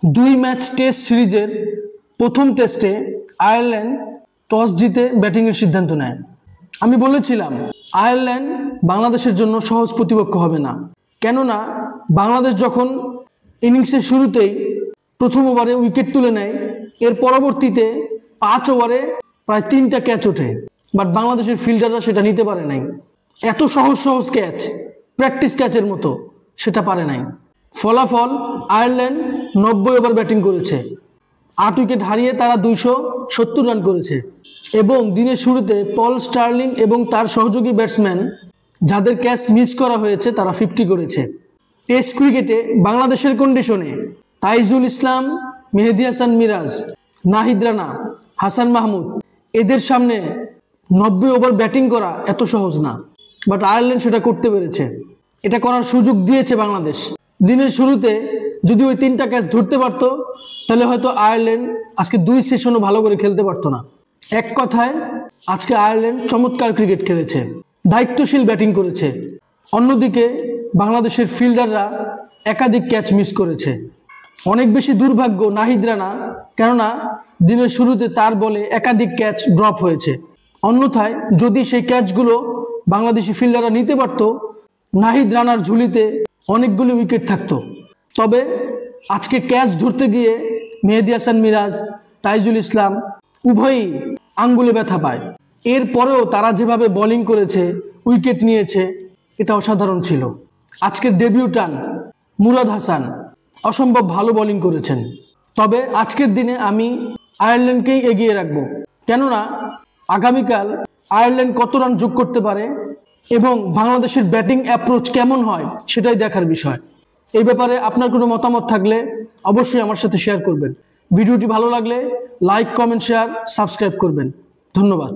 দুই match test সিরিজের প্রথম টেস্টে আয়ারল্যান্ড টস জিতে ব্যাটিংয়ের সিদ্ধান্ত নেয়। আমি বলেছিলাম আয়ারল্যান্ড বাংলাদেশের জন্য সহজ প্রতিপক্ষ হবে না, কেননা বাংলাদেশ যখন ইনিংসের শুরুতেই প্রথম ওভারে উইকেট তুলে নেয়, এর পরবর্তীতে 5 ওভারে প্রায় 3টা ক্যাচ ওঠে, বাট বাংলাদেশের ফিল্ডাররা সেটা নিতে পারে নাই। এত সহজ সহজ ক্যাচ, প্র্যাকটিস ক্যাচের মতো, সেটা পারে নাই। ফলাফল আয়ারল্যান্ড 90 ওভার ব্যাটিং করেছে, 8 উইকেট হারিয়ে তারা 270 রান করেছে এবং দিনের শুরুতে পল স্টার্লিং এবং তার সহযোগী ব্যাটসম্যান যাদের ক্যাচ মিস করা হয়েছে তারা 50 করেছে। টেস্ট ক্রিকেটে বাংলাদেশের কন্ডিশনে তাইজুল ইসলাম, মেহেদী হাসান মিরাজ, নাহিদ রানা, হাসান মাহমুদ এদের সামনে 90 ওভার ব্যাটিং করা এত সহজ না, বাট আয়ারল্যান্ড সেটা করতে পেরেছে। এটা করার সুযোগ দিয়েছে বাংলাদেশ। দিনের শুরুতে যদি ওই 3টা ক্যাচ ধরতে পারত, তাহলে হয়তো আয়ারল্যান্ড আজকে 2 সেশনও ভালো করে খেলতে পারতো না। এক কথায় আজকে আয়ারল্যান্ড চমৎকার ক্রিকেট খেলেছে, দায়িত্বশীল ব্যাটিং করেছে। অন্যদিকে বাংলাদেশের ফিল্ডাররা একাধিক ক্যাচ মিস করেছে। অনেক বেশি দুর্ভাগ্য নাহিদ রানা, কেননা দিনের শুরুতে তার বলে একাধিক ক্যাচ ড্রপ হয়েছে। অন্যথায় যদি সেই ক্যাচগুলো বাংলাদেশি ফিল্ডাররা নিতে পারত, নাহিদ রানার ঝুলিতে অনেকগুলো উইকেট থাকতো। তবে আজকে ক্যাচ ধরতে গিয়ে মেহেদী হাসান মিরাজ, তাইজুল ইসলাম উভয়ই আঙ্গুলে ব্যথা পায়। এরপরেও তারা যেভাবে বোলিং করেছে, উইকেট নিয়েছে, এটা অসাধারণ ছিল। আজকের ডেবিউটান মুরাদ হাসান অসম্ভব ভালো বোলিং করেছেন। তবে আজকের দিনে আমি আয়ারল্যান্ডকেই এগিয়ে রাখবো, কেননা আগামীকাল আয়ারল্যান্ড কত রান যোগ করতে পারে এবং বাংলাদেশের ব্যাটিং অ্যাপ্রোচ কেমন হয় সেটাই দেখার বিষয়। এই ব্যাপারে আপনার কোনো মতামত থাকলে অবশ্যই আমার সাথে শেয়ার করবেন। ভিডিওটি ভালো লাগলে লাইক, কমেন্ট, শেয়ার, সাবস্ক্রাইব করবেন। ধন্যবাদ।